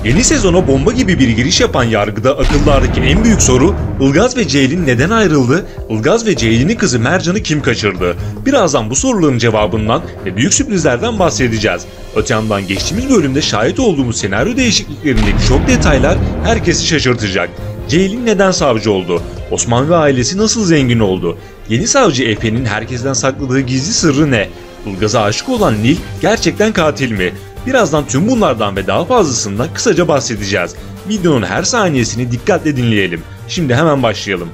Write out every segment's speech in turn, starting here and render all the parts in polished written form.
Yeni sezona bomba gibi bir giriş yapan Yargı'da akıllardaki en büyük soru Ilgaz ve Ceylin neden ayrıldı? Ilgaz ve Ceylin'in kızı Mercan'ı kim kaçırdı? Birazdan bu soruların cevabından ve büyük sürprizlerden bahsedeceğiz. Öte yandan geçtiğimiz bölümde şahit olduğumuz senaryo değişikliklerindeki şok detaylar herkesi şaşırtacak. Ceylin neden savcı oldu? Osman ve ailesi nasıl zengin oldu? Yeni savcı Efe'nin herkesten sakladığı gizli sırrı ne? Ilgaz'a aşık olan Nil gerçekten katil mi? Birazdan tüm bunlardan ve daha fazlasından kısaca bahsedeceğiz. Videonun her saniyesini dikkatle dinleyelim. Şimdi hemen başlayalım.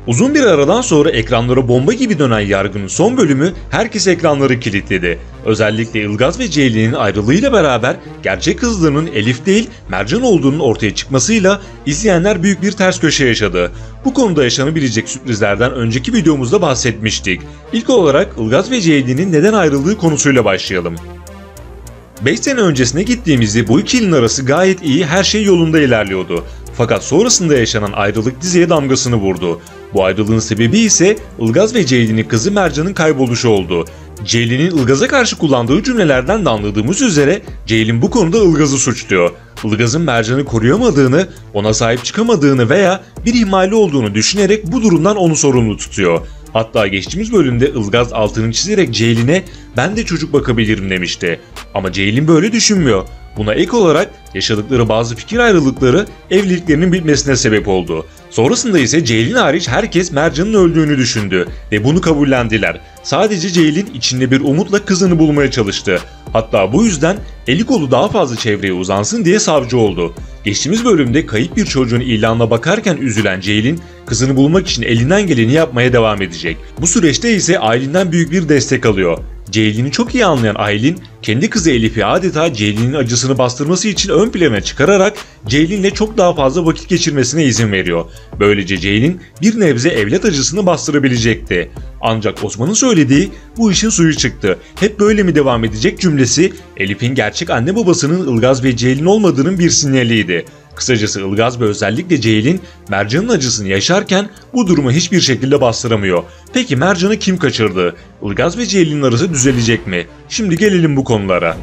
Uzun bir aradan sonra ekranlara bomba gibi dönen Yargı'nın son bölümü herkes ekranları kilitledi. Özellikle Ilgaz ve Ceylin'in ayrılığıyla beraber gerçek kızlarının Elif değil Mercan olduğunun ortaya çıkmasıyla izleyenler büyük bir ters köşe yaşadı. Bu konuda yaşanabilecek sürprizlerden önceki videomuzda bahsetmiştik. İlk olarak Ilgaz ve Ceylin'in neden ayrıldığı konusuyla başlayalım. 5 sene öncesine gittiğimizde bu ikilinin arası gayet iyi, her şey yolunda ilerliyordu. Fakat sonrasında yaşanan ayrılık diziye damgasını vurdu. Bu ayrılığın sebebi ise Ilgaz ve Ceylin'in kızı Mercan'ın kayboluşu oldu. Ceylin'in Ilgaz'a karşı kullandığı cümlelerden de anladığımız üzere Ceylin bu konuda Ilgaz'ı suçluyor. Ilgaz'ın Mercan'ı koruyamadığını, ona sahip çıkamadığını veya bir ihmali olduğunu düşünerek bu durumdan onu sorumlu tutuyor. Hatta geçtiğimiz bölümde Ilgaz altını çizerek Ceylin'e "ben de çocuk bakabilirim" demişti. Ama Ceylin böyle düşünmüyor. Buna ek olarak yaşadıkları bazı fikir ayrılıkları evliliklerinin bitmesine sebep oldu. Sonrasında ise Ceylin hariç herkes Mercan'ın öldüğünü düşündü ve bunu kabullendiler. Sadece Ceylin içinde bir umutla kızını bulmaya çalıştı. Hatta bu yüzden eli kolu daha fazla çevreye uzansın diye savcı oldu. Geçtiğimiz bölümde kayıp bir çocuğun ilanına bakarken üzülen Ceylin, kızını bulmak için elinden geleni yapmaya devam edecek. Bu süreçte ise Aylin'den büyük bir destek alıyor. Ceylin'i çok iyi anlayan Aylin, kendi kızı Elif'i adeta Ceylin'in acısını bastırması için ön plana çıkararak Ceylin'le çok daha fazla vakit geçirmesine izin veriyor. Böylece Ceylin bir nebze evlat acısını bastırabilecekti. Ancak Osman'ın söylediği "bu işin suyu çıktı, hep böyle mi devam edecek" cümlesi Elif'in gerçek anne babasının Ilgaz ve Ceylin olmadığının bir sinyaliydi. Kısacası Ilgaz ve özellikle Ceylin Mercan'ın acısını yaşarken bu durumu hiçbir şekilde bastıramıyor. Peki Mercan'ı kim kaçırdı? Ilgaz ve Ceylin'in arası düzelecek mi? Şimdi gelelim bu konulara.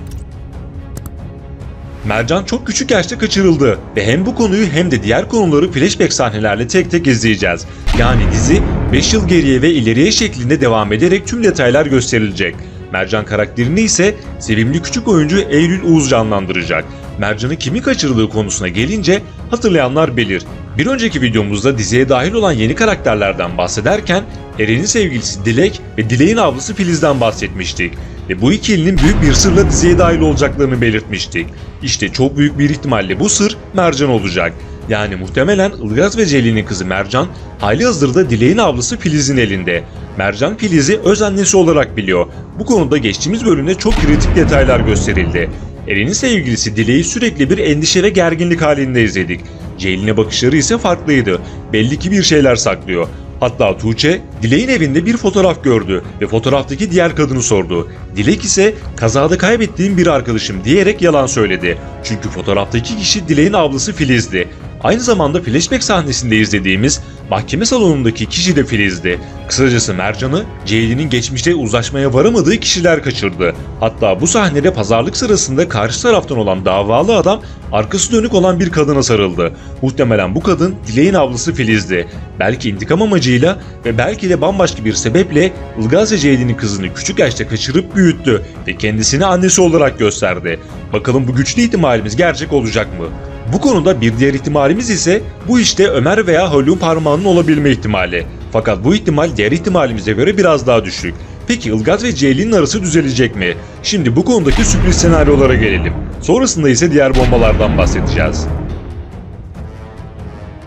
Mercan çok küçük yaşta kaçırıldı ve hem bu konuyu hem de diğer konuları flashback sahnelerle tek tek izleyeceğiz. Yani dizi 5 yıl geriye ve ileriye şeklinde devam ederek tüm detaylar gösterilecek. Mercan karakterini ise sevimli küçük oyuncu Eylül Uğuz canlandıracak. Mercan'ı kimi kaçırdığı konusuna gelince hatırlayanlar bilir. Bir önceki videomuzda diziye dahil olan yeni karakterlerden bahsederken Eren'in sevgilisi Dilek ve Dilek'in ablası Filiz'den bahsetmiştik. Ve bu ikilinin büyük bir sırla diziye dahil olacaklarını belirtmiştik. İşte çok büyük bir ihtimalle bu sır Mercan olacak. Yani muhtemelen Ilgaz ve Ceylin'in kızı Mercan, halihazırda Dilek'in ablası Filiz'in elinde. Mercan Filiz'i öz annesi olarak biliyor. Bu konuda geçtiğimiz bölümde çok kritik detaylar gösterildi. Eren'in sevgilisi Dilek'i sürekli bir endişe ve gerginlik halinde izledik. Ceylin'e bakışları ise farklıydı. Belli ki bir şeyler saklıyor. Hatta Tuğçe, Dilek'in evinde bir fotoğraf gördü ve fotoğraftaki diğer kadını sordu. Dilek ise "kazada kaybettiğim bir arkadaşım" diyerek yalan söyledi. Çünkü fotoğraftaki kişi Dilek'in ablası Filiz'di. Aynı zamanda flashback sahnesinde izlediğimiz mahkeme salonundaki kişi de Filiz'di. Kısacası Mercan'ı Ceylin'in geçmişte uzlaşmaya varamadığı kişiler kaçırdı. Hatta bu sahnede pazarlık sırasında karşı taraftan olan davalı adam arkası dönük olan bir kadına sarıldı. Muhtemelen bu kadın Dilek'in ablası Filiz'di. Belki intikam amacıyla ve belki de bambaşka bir sebeple Ilgaz ve Ceylin'in kızını küçük yaşta kaçırıp büyüttü ve kendisini annesi olarak gösterdi. Bakalım bu güçlü ihtimalimiz gerçek olacak mı? Bu konuda bir diğer ihtimalimiz ise bu işte Ömer veya Haluk'un parmağının olabilme ihtimali. Fakat bu ihtimal diğer ihtimalimize göre biraz daha düşük. Peki Ilgaz ve Ceylin'in arası düzelecek mi? Şimdi bu konudaki sürpriz senaryolara gelelim. Sonrasında ise diğer bombalardan bahsedeceğiz.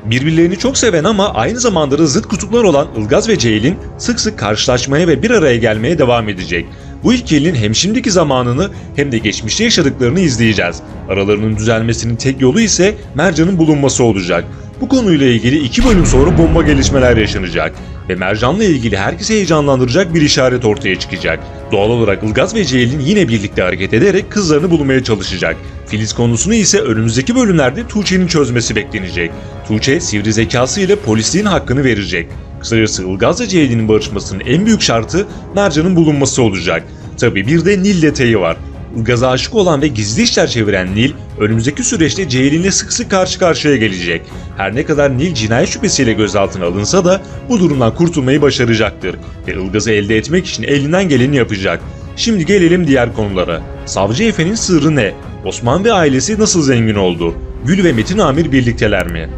Birbirlerini çok seven ama aynı zamanda da zıt kutuplar olan Ilgaz ve Ceylin sık sık karşılaşmaya ve bir araya gelmeye devam edecek. Bu ikilinin hem şimdiki zamanını hem de geçmişte yaşadıklarını izleyeceğiz. Aralarının düzelmesinin tek yolu ise Mercan'ın bulunması olacak. Bu konuyla ilgili 2 bölüm sonra bomba gelişmeler yaşanacak ve Mercan'la ilgili herkesi heyecanlandıracak bir işaret ortaya çıkacak. Doğal olarak Ilgaz ve Ceylin yine birlikte hareket ederek kızlarını bulmaya çalışacak. Filiz konusunu ise önümüzdeki bölümlerde Tuğçe'nin çözmesi beklenecek. Tuğçe sivri zekası ile polisliğin hakkını verecek. Kısacası Ilgaz ve Ceylin'in barışmasının en büyük şartı Mercan'ın bulunması olacak. Tabi bir de Nil detayı var. Ilgaz'a aşık olan ve gizli işler çeviren Nil, önümüzdeki süreçte Ceylin'le sık sık karşı karşıya gelecek. Her ne kadar Nil cinayet şüphesiyle gözaltına alınsa da bu durumdan kurtulmayı başaracaktır ve Ilgaz'ı elde etmek için elinden geleni yapacak. Şimdi gelelim diğer konulara. Savcı Efe'nin sırrı ne? Osman ve ailesi nasıl zengin oldu? Gül ve Metin Amir birlikteler mi?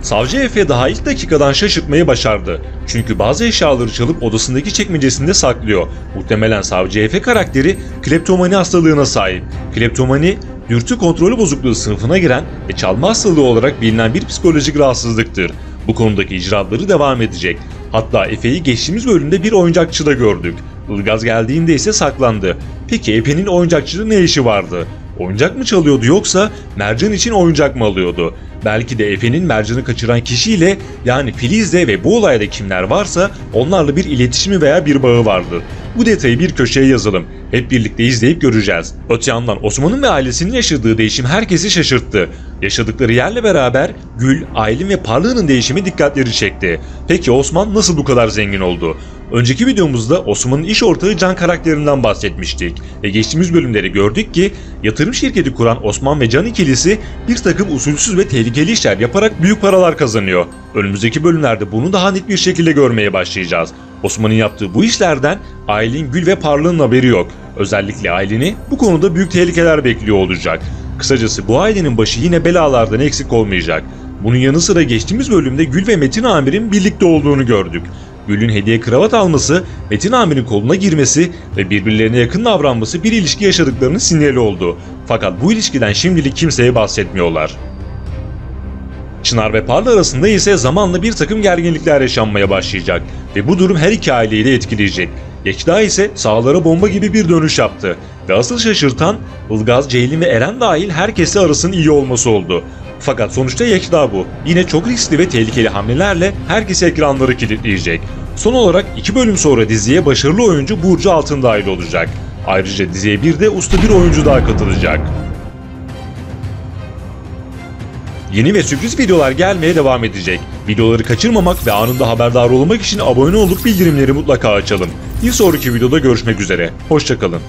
Savcı Efe daha ilk dakikadan şaşırtmayı başardı. Çünkü bazı eşyaları çalıp odasındaki çekmecesinde saklıyor. Muhtemelen Savcı Efe karakteri kleptomani hastalığına sahip. Kleptomani, dürtü kontrolü bozukluğu sınıfına giren ve çalma hastalığı olarak bilinen bir psikolojik rahatsızlıktır. Bu konudaki icraatları devam edecek. Hatta Efe'yi geçtiğimiz bölümde bir oyuncakçıda gördük. Ilgaz geldiğinde ise saklandı. Peki Efe'nin oyuncakçıda ne işi vardı? Oyuncak mı çalıyordu yoksa Mercan için oyuncak mı alıyordu? Belki de Efe'nin Mercan'ı kaçıran kişiyle yani Filiz'le ve bu olayda kimler varsa onlarla bir iletişimi veya bir bağı vardır. Bu detayı bir köşeye yazalım. Hep birlikte izleyip göreceğiz. Öte yandan Osman'ın ve ailesinin yaşadığı değişim herkesi şaşırttı. Yaşadıkları yerle beraber Gül, Aylin ve Parlak'ın değişimi dikkatleri çekti. Peki Osman nasıl bu kadar zengin oldu? Önceki videomuzda Osman'ın iş ortağı Can karakterinden bahsetmiştik ve geçtiğimiz bölümleri gördük ki yatırım şirketi kuran Osman ve Can ikilisi bir takım usulsüz ve tehlikeli işler yaparak büyük paralar kazanıyor. Önümüzdeki bölümlerde bunu daha net bir şekilde görmeye başlayacağız. Osman'ın yaptığı bu işlerden Aylin, Gül ve Parlak'ın haberi yok. Özellikle Aylin'i bu konuda büyük tehlikeler bekliyor olacak. Kısacası bu ailenin başı yine belalardan eksik olmayacak. Bunun yanı sıra geçtiğimiz bölümde Gül ve Metin Amir'in birlikte olduğunu gördük. Gül'ün hediye kravat alması, Metin Amir'in koluna girmesi ve birbirlerine yakın davranması bir ilişki yaşadıklarının sinyali oldu. Fakat bu ilişkiden şimdilik kimseye bahsetmiyorlar. Çınar ve Parla arasında ise zamanla bir takım gerginlikler yaşanmaya başlayacak ve bu durum her iki aileyi de etkileyecek. Yekta ise sahalara bomba gibi bir dönüş yaptı ve asıl şaşırtan Ilgaz, Ceylin ve Eren dahil herkesle arasının iyi olması oldu. Fakat sonuçta Yekta bu. Yine çok riskli ve tehlikeli hamlelerle herkese ekranları kilitleyecek. Son olarak 2 bölüm sonra diziye başarılı oyuncu Burcu Altın dahil olacak. Ayrıca diziye bir de usta bir oyuncu daha katılacak. Yeni ve sürpriz videolar gelmeye devam edecek. Videoları kaçırmamak ve anında haberdar olmak için abone olup bildirimleri mutlaka açalım. Bir sonraki videoda görüşmek üzere. Hoşça kalın.